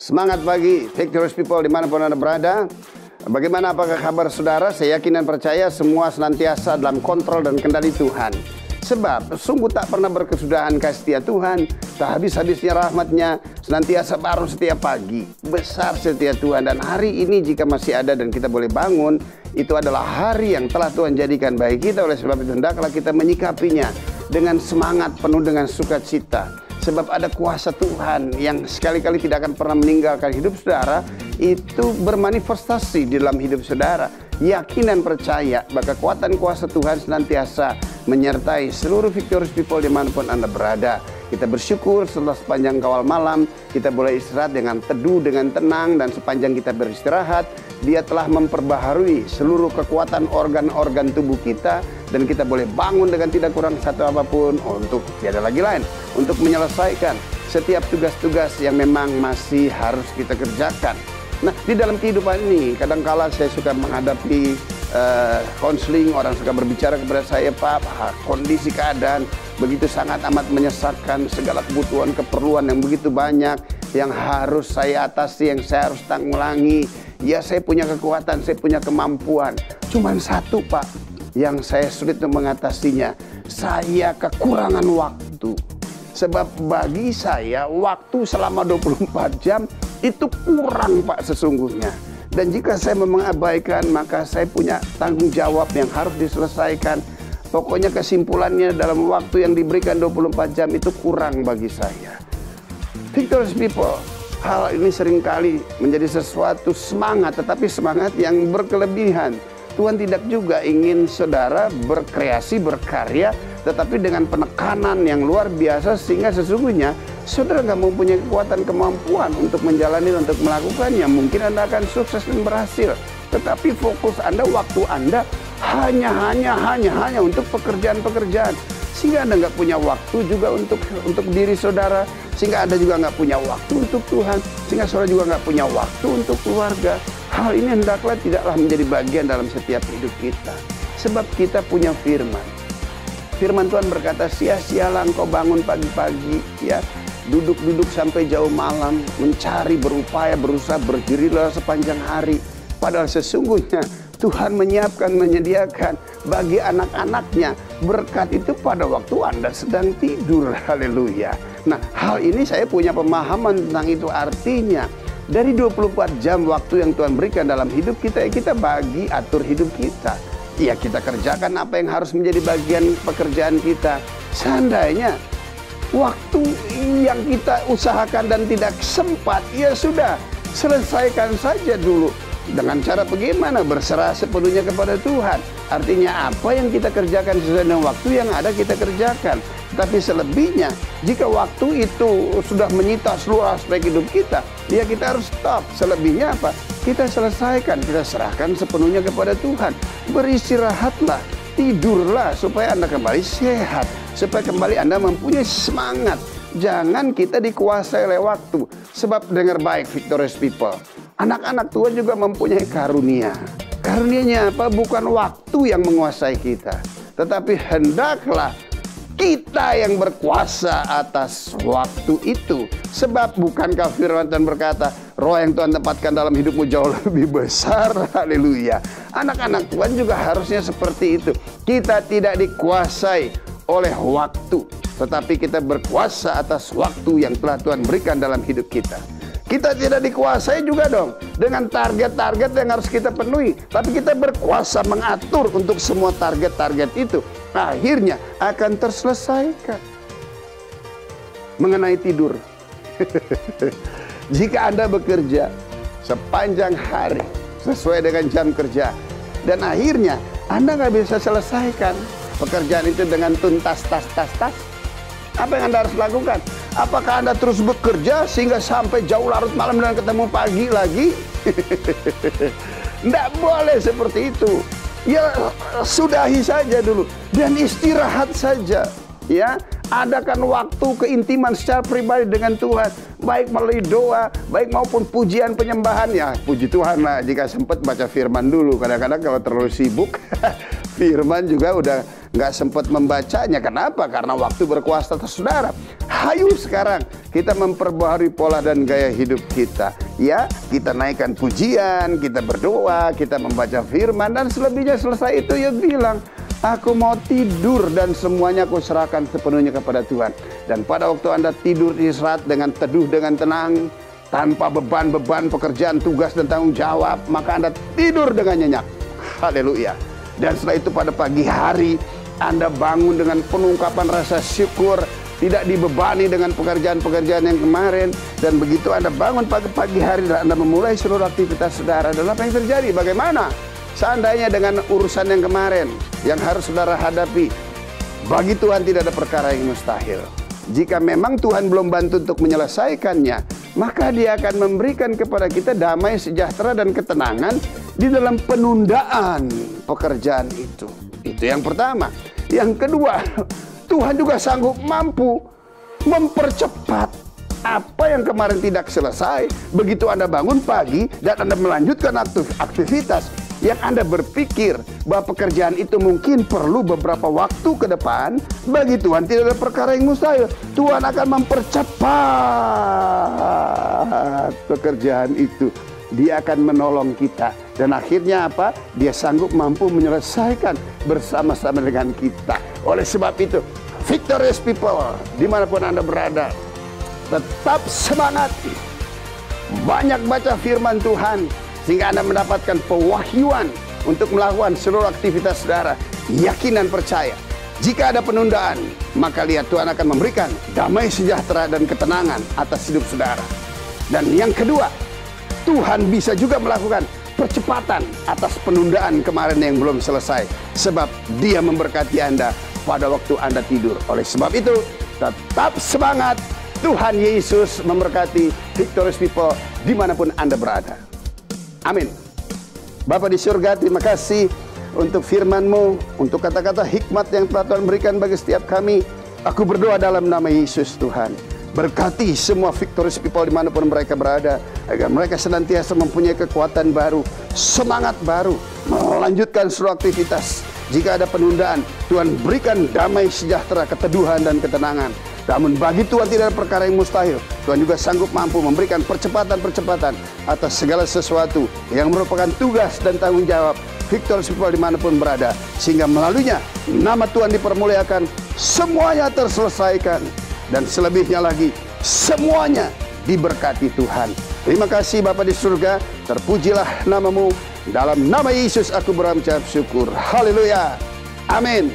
Semangat pagi, Victorious People dimanapun Anda berada. Bagaimana apakah kabar saudara? Saya yakin dan percaya semua senantiasa dalam kontrol dan kendali Tuhan. Sebab sungguh tak pernah berkesudahan kasih setia Tuhan, tak habis-habisnya rahmatnya, senantiasa baru setiap pagi. Besar setia Tuhan, dan hari ini jika masih ada dan kita boleh bangun, itu adalah hari yang telah Tuhan jadikan bagi kita. Oleh sebab itu hendaklah kita menyikapinya dengan semangat penuh dengan sukacita. Sebab ada kuasa Tuhan yang sekali-kali tidak akan pernah meninggalkan hidup saudara. Itu bermanifestasi di dalam hidup saudara. Yakin dan percaya bahwa kekuatan kuasa Tuhan senantiasa menyertai seluruh Victorious People dimanapun Anda berada. Kita bersyukur setelah sepanjang kawal malam kita boleh istirahat dengan teduh, dengan tenang. Dan sepanjang kita beristirahat, Dia telah memperbaharui seluruh kekuatan organ-organ tubuh kita. Dan kita boleh bangun dengan tidak kurang satu apapun untuk tiada lagi lain, untuk menyelesaikan setiap tugas-tugas yang memang masih harus kita kerjakan. Nah, di dalam kehidupan ini kadangkala saya suka menghadapi konseling. Orang suka berbicara kepada saya, Pak, kondisi keadaan begitu sangat amat menyesakkan, segala kebutuhan keperluan yang begitu banyak yang harus saya atasi, yang saya harus tanggulangi. Ya, saya punya kekuatan, saya punya kemampuan, cuman satu, Pak, yang saya sulit untuk mengatasinya. Saya kekurangan waktu. Sebab bagi saya waktu selama 24 jam itu kurang, Pak, sesungguhnya. Dan jika saya mengabaikan, maka saya punya tanggung jawab yang harus diselesaikan. Pokoknya kesimpulannya dalam waktu yang diberikan 24 jam itu kurang bagi saya. Victorious People, hal ini seringkali menjadi sesuatu semangat, tetapi semangat yang berkelebihan. Tuhan tidak juga ingin saudara berkreasi, berkarya, tetapi dengan penekanan yang luar biasa sehingga sesungguhnya saudara nggak mempunyai kekuatan kemampuan untuk menjalani, untuk melakukannya. Mungkin Anda akan sukses dan berhasil, tetapi fokus Anda, waktu Anda hanya untuk pekerjaan-pekerjaan, sehingga Anda nggak punya waktu juga untuk diri saudara, sehingga Anda juga nggak punya waktu untuk Tuhan, sehingga saudara juga nggak punya waktu untuk keluarga. Hal ini hendaklah tidaklah menjadi bagian dalam setiap hidup kita. Sebab kita punya firman. Firman Tuhan berkata, sia-sialah engkau bangun pagi-pagi, ya, duduk-duduk sampai jauh malam, mencari, berupaya, berusaha, berdirilah sepanjang hari. Padahal sesungguhnya Tuhan menyiapkan, menyediakan bagi anak-anaknya berkat itu pada waktu Anda sedang tidur. Haleluya. Nah, hal ini saya punya pemahaman tentang itu. Artinya dari 24 jam waktu yang Tuhan berikan dalam hidup kita, kita bagi atur hidup kita. Ya, kita kerjakan apa yang harus menjadi bagian pekerjaan kita. Seandainya waktu yang kita usahakan dan tidak sempat, ya sudah, selesaikan saja dulu. Dengan cara bagaimana? Berserah sepenuhnya kepada Tuhan. Artinya apa yang kita kerjakan sesuai dengan waktu yang ada kita kerjakan. Tapi selebihnya, jika waktu itu sudah menyita seluruh aspek hidup kita, ya kita harus stop. Selebihnya apa? Kita selesaikan, kita serahkan sepenuhnya kepada Tuhan. Beristirahatlah, tidurlah supaya Anda kembali sehat, supaya kembali Anda mempunyai semangat. Jangan kita dikuasai oleh waktu. Sebab dengar baik, Victorious People, anak-anak Tuhan juga mempunyai karunia. Karunianya apa? Bukan waktu yang menguasai kita, tetapi hendaklah kita yang berkuasa atas waktu itu. Sebab bukankah firman Tuhan berkata, roh yang Tuhan tempatkan dalam hidupmu jauh lebih besar. Haleluya. Anak-anak Tuhan juga harusnya seperti itu. Kita tidak dikuasai oleh waktu, tetapi kita berkuasa atas waktu yang telah Tuhan berikan dalam hidup kita. Kita tidak dikuasai juga dong dengan target-target yang harus kita penuhi, tapi kita berkuasa mengatur untuk semua target-target itu. Akhirnya akan terselesaikan. Mengenai tidur, jika Anda bekerja sepanjang hari sesuai dengan jam kerja, dan akhirnya Anda nggak bisa selesaikan pekerjaan itu dengan tuntas, apa yang Anda harus lakukan? Apakah Anda terus bekerja sehingga sampai jauh larut malam dan ketemu pagi lagi? Tidak boleh seperti itu. Ya, sudahi saja dulu dan istirahat saja. Ya, adakan waktu keintiman secara pribadi dengan Tuhan, baik melalui doa, baik maupun pujian penyembahan. Ya, puji Tuhan lah jika sempat baca firman dulu. Kadang-kadang kalau terlalu sibuk, firman juga udah nggak sempat membacanya. Kenapa? Karena waktu berkuasa atas saudara. Hayu sekarang kita memperbaharui pola dan gaya hidup kita. Ya, kita naikkan pujian, kita berdoa, kita membaca firman, dan selebihnya selesai itu ya bilang, aku mau tidur dan semuanya aku serahkan sepenuhnya kepada Tuhan. Dan pada waktu Anda tidur istirahat dengan teduh, dengan tenang, tanpa beban-beban pekerjaan, tugas, dan tanggung jawab, maka Anda tidur dengan nyenyak. Haleluya. Dan setelah itu pada pagi hari Anda bangun dengan penungkapan rasa syukur, tidak dibebani dengan pekerjaan-pekerjaan yang kemarin. Dan begitu Anda bangun pagi hari dan Anda memulai seluruh aktivitas saudara, dan apa yang terjadi? Bagaimana seandainya dengan urusan yang kemarin yang harus saudara hadapi? Bagi Tuhan tidak ada perkara yang mustahil. Jika memang Tuhan belum bantu untuk menyelesaikannya, maka Dia akan memberikan kepada kita damai, sejahtera, dan ketenangan di dalam penundaan pekerjaan itu. Itu yang pertama. Yang kedua, Tuhan juga sanggup mampu mempercepat apa yang kemarin tidak selesai. Begitu Anda bangun pagi dan Anda melanjutkan aktivitas yang Anda berpikir bahwa pekerjaan itu mungkin perlu beberapa waktu ke depan, bagi Tuhan tidak ada perkara yang mustahil. Tuhan akan mempercepat pekerjaan itu. Dia akan menolong kita. Dan akhirnya apa? Dia sanggup mampu menyelesaikan bersama-sama dengan kita. Oleh sebab itu, victorious people, dimanapun Anda berada, tetap semangat. Banyak baca firman Tuhan, sehingga Anda mendapatkan pewahyuan untuk melakukan seluruh aktivitas saudara. Yakin dan percaya, jika ada penundaan, maka lihat Tuhan akan memberikan damai, sejahtera, dan ketenangan atas hidup saudara. Dan yang kedua, Tuhan bisa juga melakukan percepatan atas penundaan kemarin yang belum selesai, sebab Dia memberkati Anda pada waktu Anda tidur. Oleh sebab itu, tetap semangat. Tuhan Yesus memberkati victorious people dimanapun Anda berada. Amin. Bapa di surga, terima kasih untuk firman-Mu, untuk kata-kata hikmat yang telah Tuhan berikan bagi setiap kami. Aku berdoa dalam nama Yesus Tuhan. Berkati semua victorious people dimanapun mereka berada, agar mereka senantiasa mempunyai kekuatan baru, semangat baru, melanjutkan seluruh aktivitas. Jika ada penundaan, Tuhan berikan damai, sejahtera, keteduhan, dan ketenangan. Namun bagi Tuhan tidak ada perkara yang mustahil. Tuhan juga sanggup mampu memberikan percepatan-percepatan atas segala sesuatu yang merupakan tugas dan tanggung jawab victorious people dimanapun berada, sehingga melaluinya nama Tuhan dipermuliakan, semuanya terselesaikan, dan selebihnya lagi semuanya diberkati Tuhan. Terima kasih Bapa di surga, terpujilah nama-Mu. Dalam nama Yesus aku berucap syukur. Haleluya. Amin.